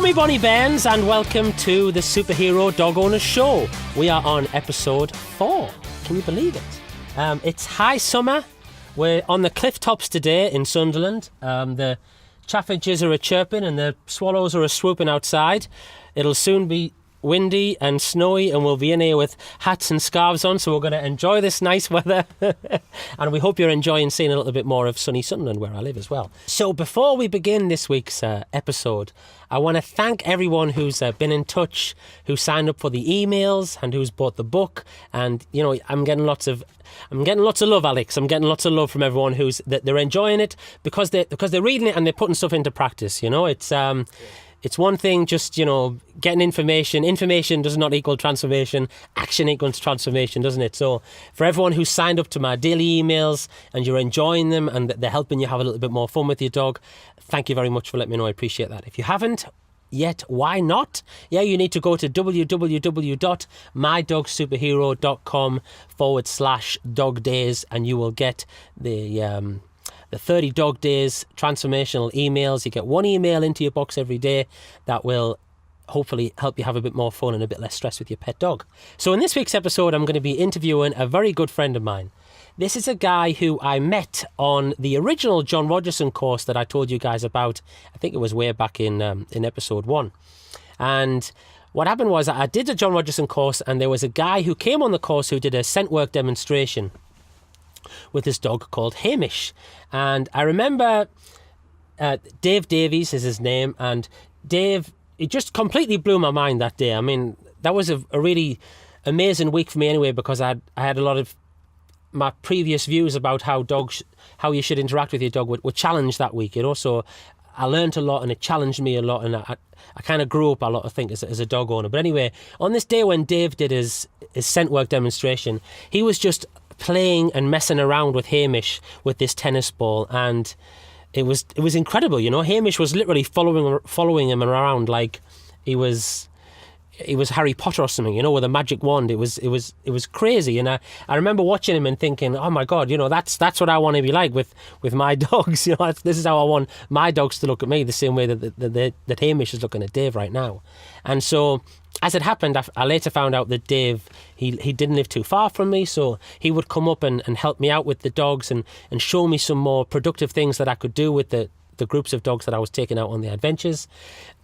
me Bonnie Bairns, and welcome to the Superhero Dog Owners Show. We are on episode 4. Can you believe it? It's high summer. We're on the cliff tops today in Sunderland. The chaffinches are a-chirping and the swallows are a-swooping outside. It'll soon be windy and snowy, and we'll be in here with hats and scarves on, so we're going to enjoy this nice weather. And we hope you're enjoying seeing a little bit more of sunny Sunderland, where I live as well. So before we begin this week's episode, I want to thank everyone who's been in touch, who signed up for the emails and who's bought the book. And you know, I'm getting lots of love, Alex. I'm getting lots of love from everyone who's that they're enjoying it because they're reading it and they're putting stuff into practice. You know, it's one thing just, you know, getting information. Information does not equal transformation. Action equals transformation, doesn't it? So for everyone who's signed up to my daily emails and you're enjoying them and they're helping you have a little bit more fun with your dog, thank you very much for letting me know. I appreciate that. If you haven't yet, why not? Yeah, you need to go to www.mydogsuperhero.com/dog days and you will get the 30 dog days transformational emails. You get one email into your box every day that will hopefully help you have a bit more fun and a bit less stress with your pet dog. So in this week's episode, I'm going to be interviewing a very good friend of mine. This is a guy who I met on the original John Rogerson course that I told you guys about. I think it was way back in episode 1. And what happened was I did the John Rogerson course, and there was a guy who came on the course who did a scent work demonstration with this dog called Hamish. And I remember Dave Davies is his name, and Dave, it just completely blew my mind that day. I mean, that was a really amazing week for me anyway, because I had a lot of my previous views about how you should interact with your dog were challenged that week, you know. So I learned a lot and it challenged me a lot, and I kind of grew up a lot, I think, as a dog owner. But anyway, on this day when Dave did his scent work demonstration, he was just playing and messing around with Hamish with this tennis ball, and it was incredible, you know. Hamish was literally following him around like he was Harry Potter or something, you know, with a magic wand. It was crazy, and I remember watching him and thinking, oh my God, you know, that's what I want to be like with my dogs. You know, this is how I want my dogs to look at me, the same way that Hamish is looking at Dave right now. And so, as it happened, I later found out that Dave, he didn't live too far from me, so he would come up and help me out with the dogs and show me some more productive things that I could do with the groups of dogs that I was taking out on the adventures.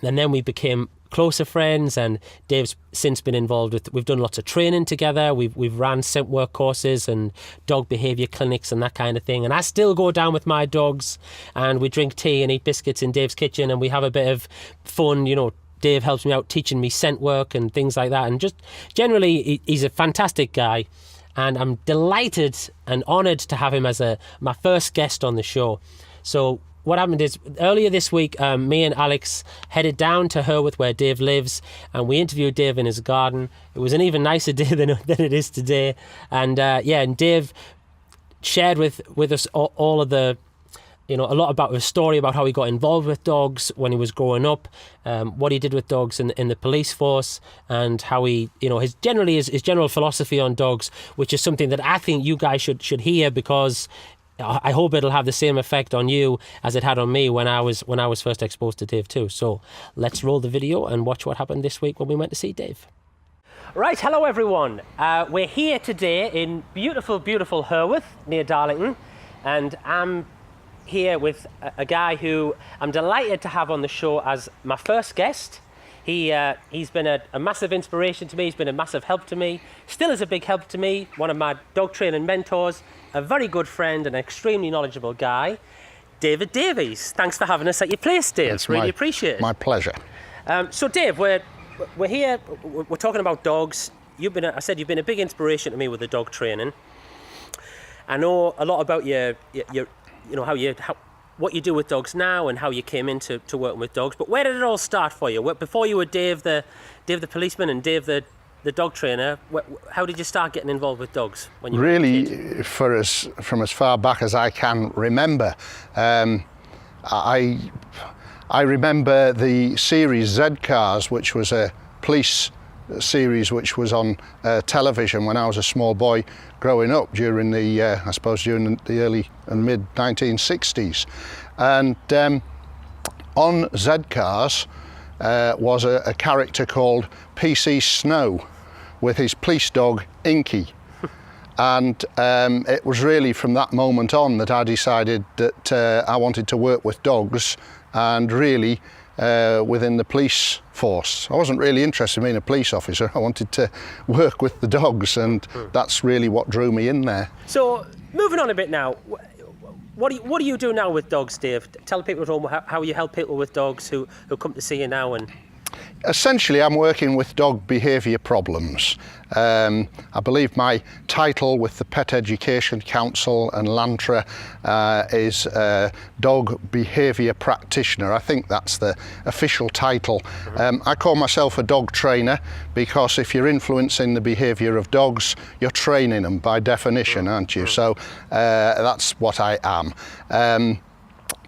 And then we became closer friends, and Dave's since been involved with, we've done lots of training together. We've ran scent work courses and dog behaviour clinics and that kind of thing. And I still go down with my dogs and we drink tea and eat biscuits in Dave's kitchen and we have a bit of fun, you know. Dave helps me out teaching me scent work and things like that. And just generally, he's a fantastic guy. And I'm delighted and honoured to have him as my first guest on the show. So what happened is, earlier this week, me and Alex headed down to Hurworth, where Dave lives, and we interviewed Dave in his garden. It was an even nicer day than it is today. And and Dave shared with us all of the, you know, a lot about his story about how he got involved with dogs when he was growing up, what he did with dogs in the police force, and how he, you know, his general philosophy on dogs, which is something that I think you guys should hear, because I hope it'll have the same effect on you as it had on me when I was first exposed to Dave too. So let's roll the video and watch what happened this week when we went to see Dave. Right, hello everyone. We're here today in beautiful, beautiful Hurworth near Darlington, and I'm here with a guy who I'm delighted to have on the show as my first guest. He's been a massive inspiration to me. He's been a massive help to me. Still is a big help to me. One of my dog training mentors, a very good friend, and an extremely knowledgeable guy, David Davies. Thanks for having us at your place, Dave. Really appreciate it. My pleasure. So, Dave, we're here. We're talking about dogs. You've been a big inspiration to me with the dog training. I know a lot about your you know, what you do with dogs now and how you came into working with dogs. But where did it all start for you? Before you were Dave the policeman and Dave the dog trainer, how did you start getting involved with dogs when you were a kid? From as far back as I can remember. I remember the series Z Cars, which was a police series which was on television when I was a small boy growing up during the early and mid 1960s. And on Z Cars was a character called PC Snow with his police dog Inky. And it was really from that moment on that I decided that I wanted to work with dogs, and really within the police force. I wasn't really interested in being a police officer. I wanted to work with the dogs, and that's really what drew me in there. So, moving on a bit now, what do you do now with dogs, Dave? Tell people at home how you help people with dogs who come to see you now. And essentially, I'm working with dog behaviour problems. I believe my title with the Pet Education Council and LANTRA is Dog Behaviour Practitioner. I think that's the official title. I call myself a dog trainer because if you're influencing the behaviour of dogs, you're training them by definition, aren't you? So that's what I am.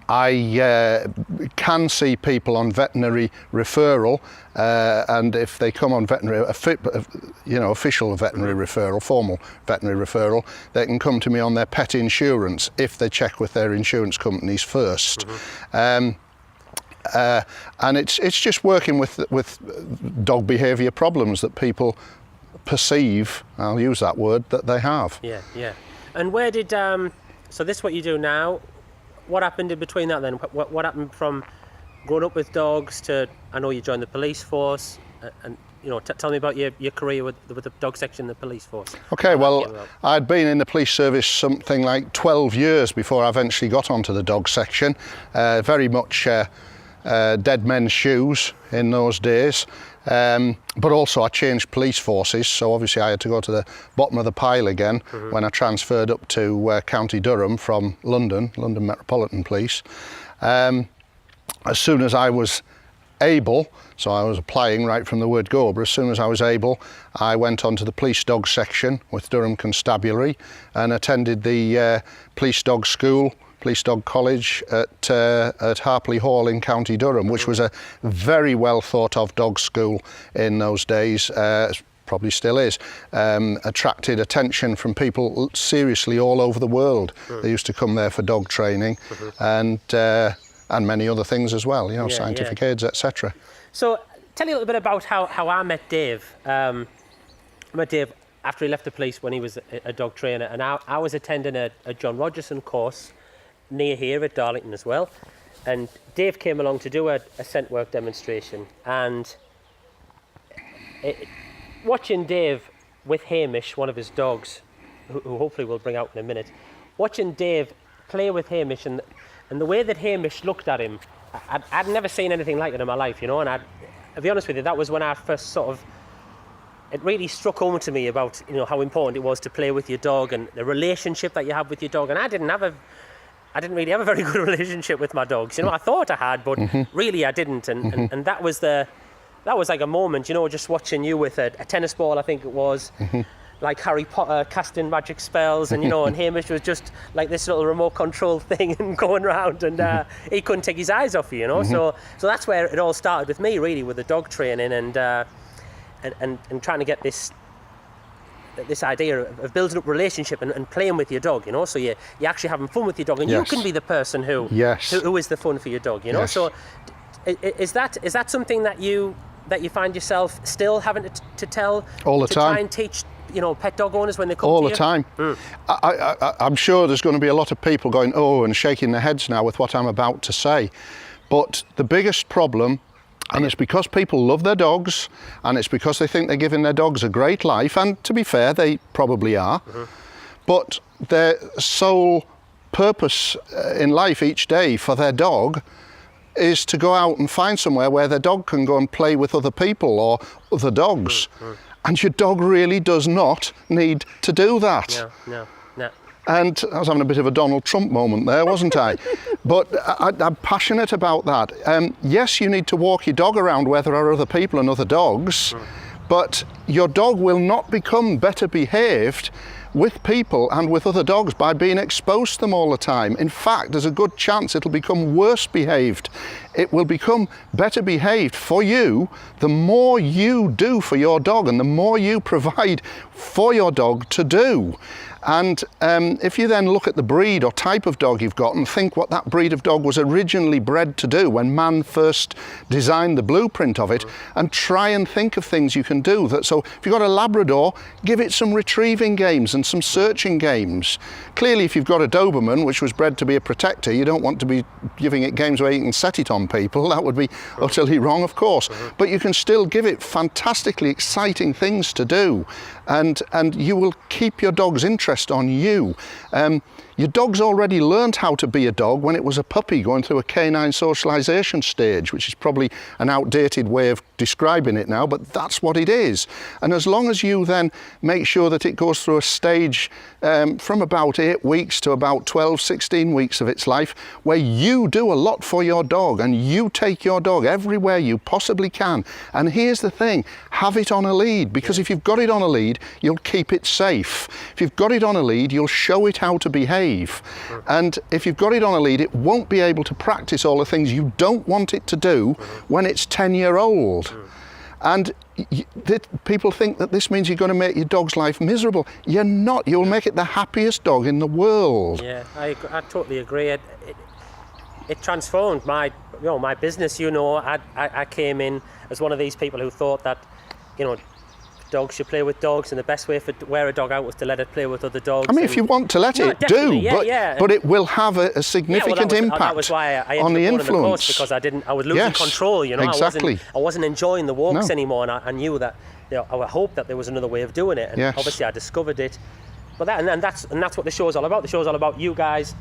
I can see people on veterinary referral, and if they come on veterinary, official veterinary referral, formal veterinary referral, they can come to me on their pet insurance if they check with their insurance companies first. And it's just working with dog behaviour problems that people perceive, I'll use that word, that they have. Yeah. And where did so this is what you do now? What happened in between that then? What happened from growing up with dogs to, I know you joined the police force, and tell me about your career with the dog section in the police force. Okay, well, I'd been in the police service something like 12 years before I eventually got onto the dog section. Very much dead men's shoes in those days. But also I changed police forces, so obviously I had to go to the bottom of the pile again when I transferred up to County Durham from London Metropolitan Police. As soon as I was able, so I was applying right from the word go, but as soon as I was able, I went on to the police dog section with Durham Constabulary and attended the police dog school, Police Dog College at Harpley Hall in County Durham, which was a very well thought of dog school in those days, probably still is. Attracted attention from people seriously all over the world. They used to come there for dog training and many other things as well, scientific aids, etc. So tell me a little bit about how I met Dave. I met Dave after he left the police when he was a dog trainer, and I was attending a John Rogerson course near here at Darlington as well, and Dave came along to do a scent work demonstration, and watching Dave with Hamish, one of his dogs, who hopefully we'll bring out in a minute, watching Dave play with Hamish and the way that Hamish looked at him, I'd never seen anything like it in my life, and I'll be honest with you, that was when I first it really struck home to me about how important it was to play with your dog and the relationship that you have with your dog. And I didn't really have a very good relationship with my dogs. I thought I had, but really I didn't. And that was like a moment, just watching you with a tennis ball, I think it was, like Harry Potter casting magic spells, and and Hamish was just like this little remote control thing and going around, and he couldn't take his eyes off you, So that's where it all started with me, really, with the dog training and trying to get this idea of building up relationship and playing with your dog, so you're actually having fun with your dog, and you can be the person who is the fun for your dog, So is that something that you find yourself still having to tell all the time, try and teach pet dog owners when they come all to the time? I'm sure there's going to be a lot of people going and shaking their heads now with what I'm about to say, but the biggest problem, and it's because people love their dogs, and it's because they think they're giving their dogs a great life, and to be fair, they probably are. But their sole purpose in life each day for their dog is to go out and find somewhere where their dog can go and play with other people or other dogs. And your dog really does not need to do that. No. And I was having a bit of a Donald Trump moment there, wasn't I? But I'm passionate about that. Yes, you need to walk your dog around where there are other people and other dogs, but your dog will not become better behaved with people and with other dogs by being exposed to them all the time. In fact, there's a good chance it'll become worse behaved it will become better behaved for you the more you do for your dog and the more you provide for your dog to do. And if you then look at the breed or type of dog you've got and think what that breed of dog was originally bred to do when man first designed the blueprint of it, and try and think of things you can do. So if you've got a Labrador, give it some retrieving games and some searching games. Clearly, if you've got a Doberman, which was bred to be a protector, you don't want to be giving it games where you can set it on people. That would be utterly wrong, of course. But you can still give it fantastically exciting things to do, and you will keep your dog's interest on you. Your dog's already learned how to be a dog when it was a puppy going through a canine socialization stage, which is probably an outdated way of describing it now, but that's what it is. And as long as you then make sure that it goes through a stage from about 8 weeks to about 12, 16 weeks of its life, where you do a lot for your dog and you take your dog everywhere you possibly can. And here's the thing, have it on a lead, because if you've got it on a lead, you'll keep it safe. If you've got it on a lead, you'll show it how to behave. And if you've got it on a lead, it won't be able to practice all the things you don't want it to do when it's 10-year-old. And people think that this means you're going to make your dog's life miserable. You're not. You'll make it the happiest dog in the world. Yeah, I totally agree. It transformed my business. I came in as one of these people who thought that, dogs should play with dogs, and the best way to wear a dog out was to let it play with other dogs. I mean, if you want to let it, do, but it will have a significant impact that was why I on the influence. influence. Because I was losing control. Exactly. I wasn't enjoying the walks anymore, and I knew that. I hoped that there was another way of doing it, and obviously I discovered it. But that's what the show's all about. The show's all about you guys,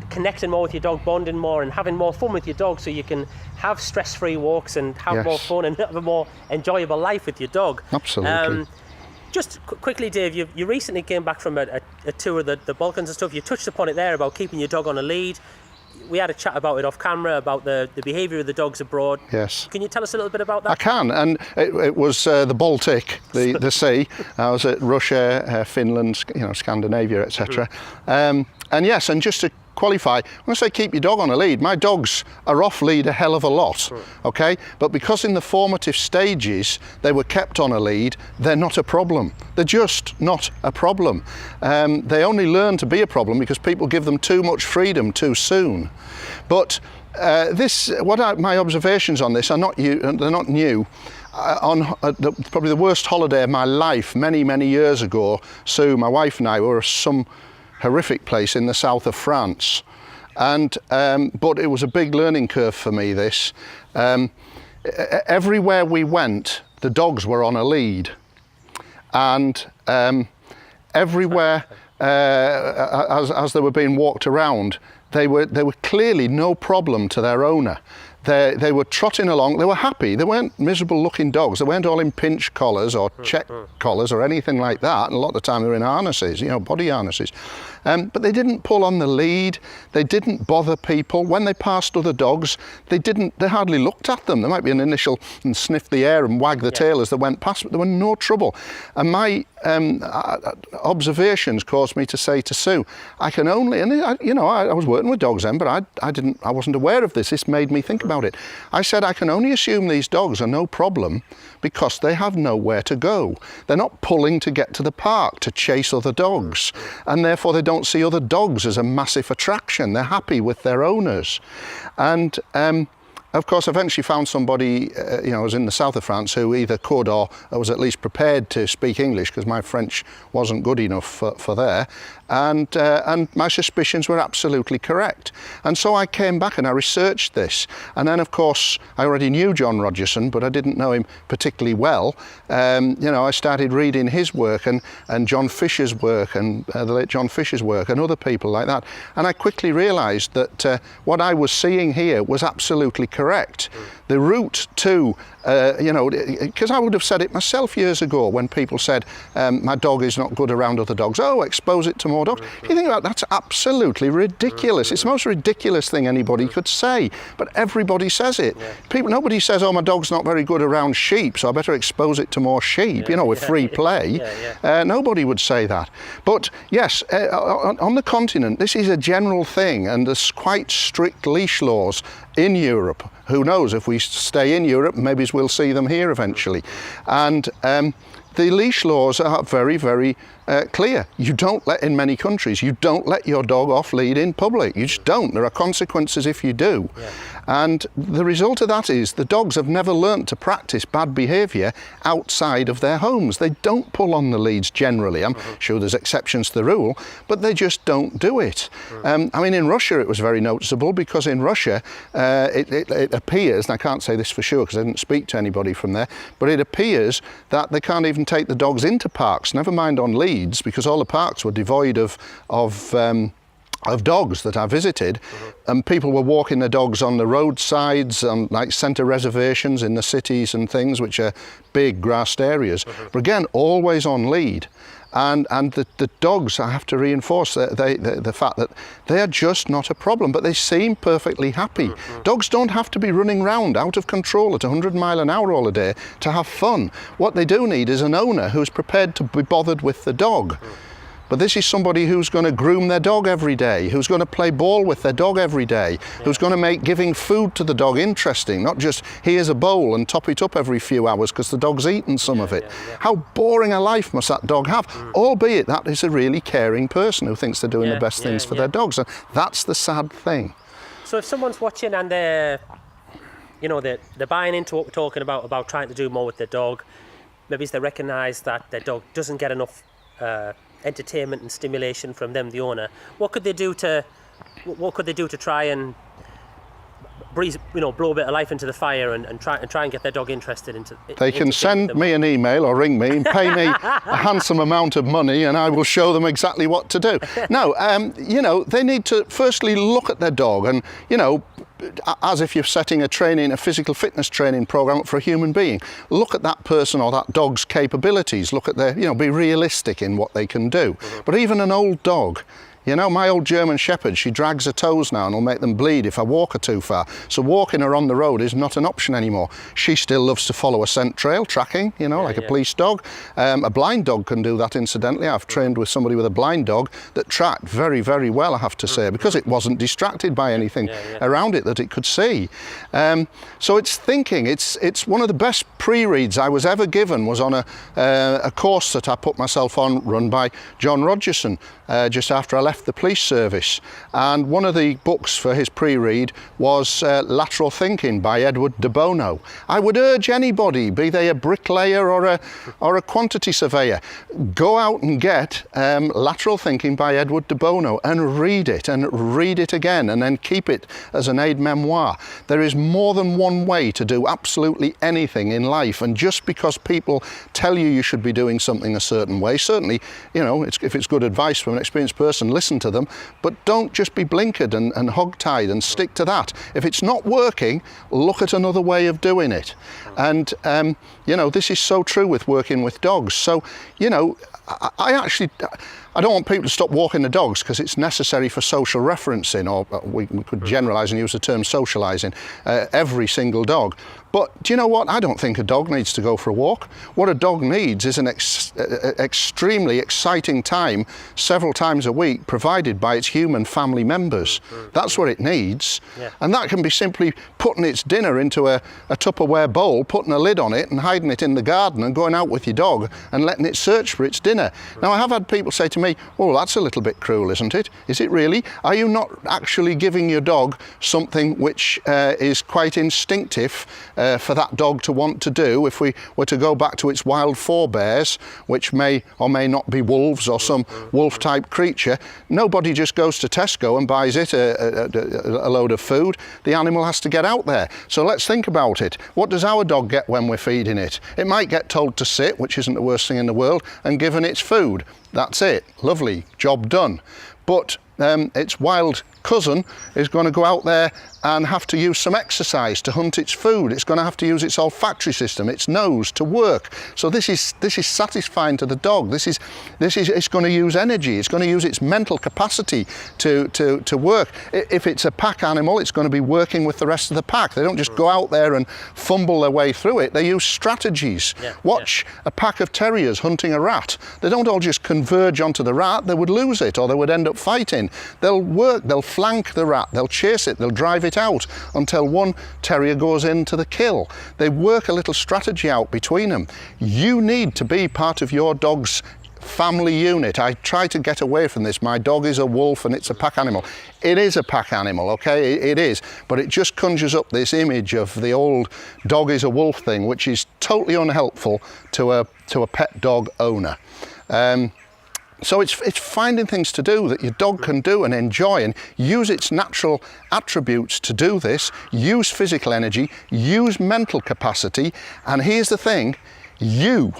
connecting more with your dog, bonding more, and having more fun with your dog, so you can have stress-free walks and have more fun and have a more enjoyable life with your dog. Absolutely. Just quickly, Dave, you recently came back from a tour of the Balkans and stuff. You touched upon it there about keeping your dog on a lead. We had a chat about it off camera, about the behaviour of the dogs abroad. Yes. Can you tell us a little bit about that? I can, and it was the Baltic, the sea. I was at Russia, Finland, Scandinavia, etc. And yes, and just to qualify, when I say keep your dog on a lead, my dogs are off lead a hell of a lot, okay? But because in the formative stages they were kept on a lead, they're not a problem. They're just not a problem. They only learn to be a problem because people give them too much freedom too soon. But my observations on this are not they're not new. Probably the worst holiday of my life, many, many years ago, Sue, my wife, and I were at some horrific place in the south of France, and but it was a big learning curve for me. This everywhere we went, the dogs were on a lead, and everywhere as they were being walked around, they were clearly no problem to their owner. They were trotting along, they were happy, they weren't miserable looking dogs, they weren't all in pinch collars or check collars or anything like that, and a lot of the time they were in harnesses, body harnesses. But they didn't pull on the lead, they didn't bother people. When they passed other dogs, they hardly looked at them. There might be an initial and sniff the air and wag the tail as they went past, but there were no trouble. And my observations caused me to say to Sue, I can only, and I was working with dogs then, but I wasn't aware of this. This made me think about it. I said, I can only assume these dogs are no problem because they have nowhere to go. They're not pulling to get to the park to chase other dogs, and therefore they don't see other dogs as a massive attraction. They're happy with their owners. And of course, I eventually found somebody, I was in the south of France, who either could or was at least prepared to speak English, because my French wasn't good enough for there. And my suspicions were absolutely correct. And so I came back and I researched this. And then, of course, I already knew John Rogerson, but I didn't know him particularly well. I started reading his work and John Fisher's work and the late John Fisher's work and other people like that. And I quickly realised that what I was seeing here was absolutely correct. correct. The route to, because I would have said it myself years ago when people said, my dog is not good around other dogs. Oh, expose it to more dogs. You think about that's absolutely ridiculous. It's the most ridiculous thing anybody could say, but everybody says it. Nobody says, oh, my dog's not very good around sheep, so I better expose it to more sheep, with free play. Nobody would say that. But yes, on the continent, this is a general thing, and there's quite strict leash laws in Europe. Who knows, if we stay in Europe, maybe we'll see them here eventually. And the leash laws are very, very clear. You don't let, in many countries, you don't let your dog off lead in public. You just don't. There are consequences if you do. And the result of that is the dogs have never learnt to practice bad behaviour outside of their homes. They don't pull on the leads generally. I'm sure there's exceptions to the rule, but they just don't do it. In Russia it was very noticeable, because in Russia it appears, and I can't say this for sure because I didn't speak to anybody from there, but it appears that they can't even take the dogs into parks, never mind on leads, because all the parks were devoid of dogs that I visited, and people were walking their dogs on the roadsides, on like centre reservations in the cities and things, which are big grassed areas. But again, always on lead. And the dogs, I have to reinforce the fact that they are just not a problem, but they seem perfectly happy. Dogs don't have to be running round out of control at 100 miles an hour all a day to have fun. What they do need is an owner who's prepared to be bothered with the dog. But this is somebody who's going to groom their dog every day, who's going to play ball with their dog every day, who's going to make giving food to the dog interesting, not just here's a bowl and top it up every few hours because the dog's eaten some of it. How boring a life must that dog have? Albeit that is a really caring person who thinks they're doing the best things for their dogs. And that's the sad thing. So if someone's watching and they're buying into what we're talking about trying to do more with their dog, maybe they recognise that their dog doesn't get enough entertainment and stimulation from them, the owner. What could they do to try and breeze, blow a bit of life into the fire and try and get their dog interested into? They can send me an email or ring me and pay me a handsome amount of money, and I will show them exactly what to do. No, they need to firstly look at their dog, and as if you're setting a physical fitness training program up for a human being. Look at that person or that dog's capabilities. Look at their, be realistic in what they can do. But even an old dog, my old German Shepherd, she drags her toes now and will make them bleed if I walk her too far. So walking her on the road is not an option anymore. She still loves to follow a scent trail, tracking, like a police dog. A blind dog can do that, incidentally. I've trained with somebody with a blind dog that tracked very, very well, I have to say, because it wasn't distracted by anything around it that it could see. So it's thinking. It's one of the best pre-reads I was ever given was on a course that I put myself on, run by John Rogerson, just after I left the police service, and one of the books for his pre-read was Lateral Thinking by Edward de Bono. I would urge anybody, be they a bricklayer or a quantity surveyor, go out and get Lateral Thinking by Edward de Bono and read it again, and then keep it as an aide-memoire. There is more than one way to do absolutely anything in life, and just because people tell you should be doing something a certain way, certainly, if it's good advice from an experienced person, listen to them, but don't just be blinkered and hog-tied and stick to that. If it's not working, look at another way of doing it. And this is so true with working with dogs. So I don't want people to stop walking the dogs because it's necessary for social referencing, or we could generalise and use the term socialising, every single dog. But do you know what? I don't think a dog needs to go for a walk. What a dog needs is an extremely exciting time, several times a week, provided by its human family members. That's what it needs. And that can be simply putting its dinner into a Tupperware bowl, putting a lid on it and hiding it in the garden and going out with your dog and letting it search for its dinner. Now, I have had people say to me, oh, that's a little bit cruel, isn't it? Is it really? Are you not actually giving your dog something which is quite instinctive for that dog to want to do? If we were to go back to its wild forebears, which may or may not be wolves or some wolf-type creature, nobody just goes to Tesco and buys it a load of food. The animal has to get out there. So let's think about it. What does our dog get when we're feeding it? It might get told to sit, which isn't the worst thing in the world, and given its food. that's it. Lovely, job done. But its wild cousin is going to go out there and have to use some exercise to hunt its food. It's going to have to use its olfactory system, its nose, to work. So this is satisfying to the dog. It's going to use energy. It's going to use its mental capacity to work. If it's a pack animal, it's going to be working with the rest of the pack. They don't just go out there and fumble their way through it. They use strategies. Watch a pack of terriers hunting a rat. They don't all just converge onto the rat. They would lose it, or they would end up fighting. They'll work. They'll flank the rat. They'll chase it. They'll drive it out until one terrier goes into the kill. They work a little strategy out between them. You need to be part of your dog's family unit. I try to get away from this. My dog is a wolf and it's a pack animal. It is a pack animal, okay? It is. But it just conjures up this image of the old dog is a wolf thing, which is totally unhelpful to a pet dog owner. So it's finding things to do that your dog can do and enjoy, and use its natural attributes to do this. Use physical energy, use mental capacity, and here's the thing, you,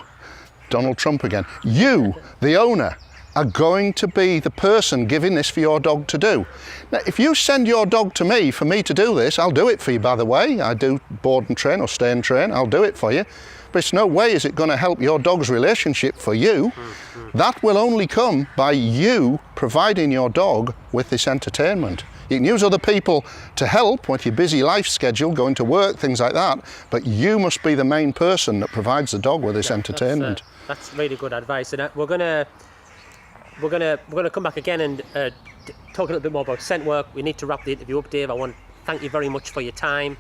Donald Trump again, you, the owner, are going to be the person giving this for your dog to do. Now, if you send your dog to me for me to do this, I'll do it for you, by the way. I do board and train or stay and train, I'll do it for you. But it's no way is it going to help your dog's relationship for you. That will only come by you providing your dog with this entertainment. You can use other people to help with your busy life schedule, going to work, things like that, but you must be the main person that provides the dog with this entertainment. That's really good advice, and we're gonna come back again and talk a little bit more about scent work. We need to wrap the interview up, Dave. I want to thank you very much for your time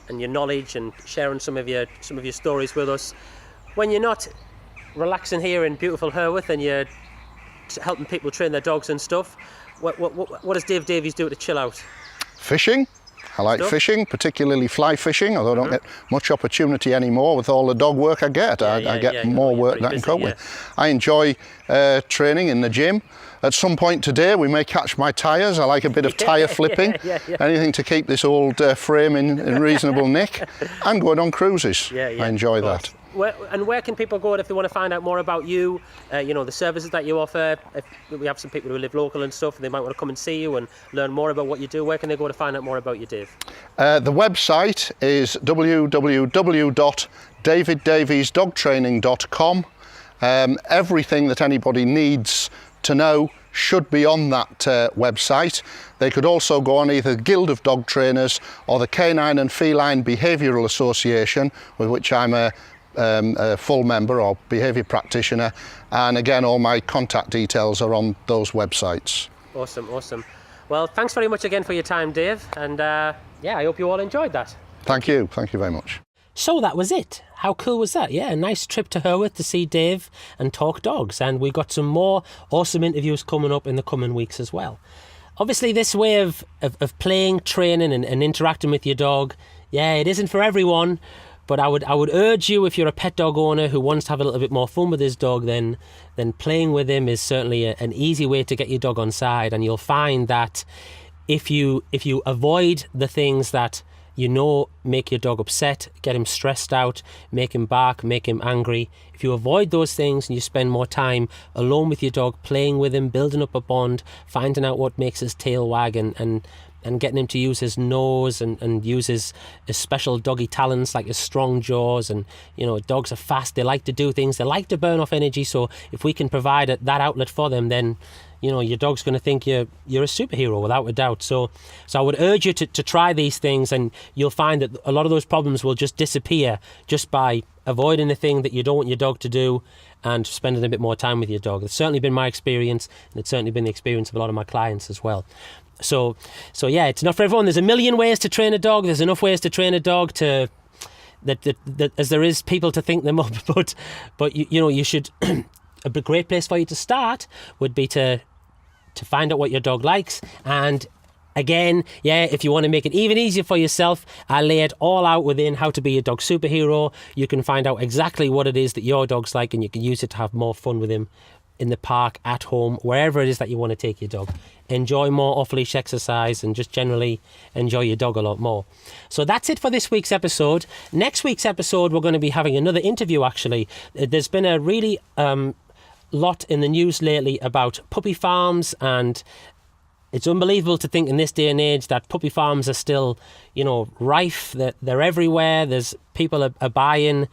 and your knowledge and sharing some of your stories with us. When you're not relaxing here in beautiful Hurworth and you're helping people train their dogs and stuff, what does Dave Davies do to chill out? Fishing. I like fishing, particularly fly fishing, although I don't get much opportunity anymore with all the dog work I get. I get more work than I can cope with. I enjoy training in the gym. At some point today we may catch my tyres. I like a bit of tyre flipping, anything to keep this old frame in reasonable nick. And going on cruises. I enjoy that. Where can people go if they want to find out more about you, the services that you offer? If we have some people who live local and stuff, and they might want to come and see you and learn more about what you do. Where can they go to find out more about you, Dave? The website is www.daviddaviesdogtraining.com. Everything that anybody needs to know should be on that website. They could also go on either the Guild of Dog Trainers or the Canine and Feline Behavioural Association, with which I'm a full member or behaviour practitioner, and again all my contact details are on those websites. Awesome. Well, thanks very much again for your time, Dave, and I hope you all enjoyed that. Thank you very much. So that was it. How cool was that? Yeah, a nice trip to Hurworth to see Dave and talk dogs, and we've got some more awesome interviews coming up in the coming weeks as well. Obviously, this way of playing, training and interacting with your dog, it isn't for everyone. But I would urge you, if you're a pet dog owner who wants to have a little bit more fun with his dog, then playing with him is certainly an easy way to get your dog on side. And you'll find that if you avoid the things that make your dog upset, get him stressed out, make him bark, make him angry, if you avoid those things and you spend more time alone with your dog, playing with him, building up a bond, finding out what makes his tail wag and getting him to use his nose and use his special doggy talents like his strong jaws, and dogs are fast, they like to do things, they like to burn off energy. So if we can provide that outlet for them, then your dog's going to think you're a superhero without a doubt. So I would urge you to try these things, and you'll find that a lot of those problems will just disappear just by avoiding the thing that you don't want your dog to do and spending a bit more time with your dog. It's certainly been my experience, and it's certainly been the experience of a lot of my clients as well. So it's not for everyone. There's a million ways to train a dog. There's enough ways to train a dog that as there is people to think them up. But you should. A great place for you to start would be to find out what your dog likes. And again, if you want to make it even easier for yourself, I lay it all out within How to Be a Dog Superhero. You can find out exactly what it is that your dog's like, and you can use it to have more fun with him in the park, at home, wherever it is that you want to take your dog. Enjoy more off-leash exercise and just generally enjoy your dog a lot more. So that's it for this week's episode. Next week's episode, we're going to be having another interview, actually. There's been a really lot in the news lately about puppy farms, and it's unbelievable to think in this day and age that puppy farms are still, rife. They're everywhere. There's people are buying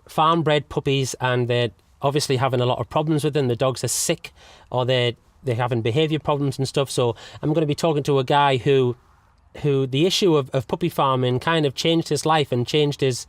farm-bred puppies, and they're obviously having a lot of problems with them. The dogs are sick, or they're having behaviour problems and stuff. So I'm going to be talking to a guy who the issue of puppy farming kind of changed his life and changed his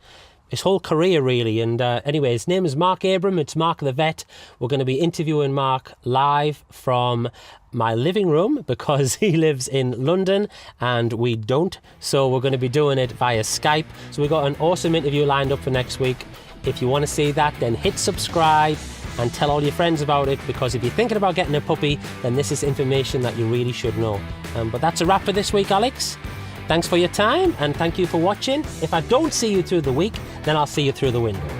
whole career, really. And anyway, his name is Mark Abram. It's Mark the Vet. We're going to be interviewing Mark live from my living room because he lives in London and we don't. So we're going to be doing it via Skype. So we've got an awesome interview lined up for next week. If you want to see that, then hit subscribe and tell all your friends about it, because if you're thinking about getting a puppy, then this is information that you really should know. But that's a wrap for this week, Alex. Thanks for your time and thank you for watching. If I don't see you through the week, then I'll see you through the window.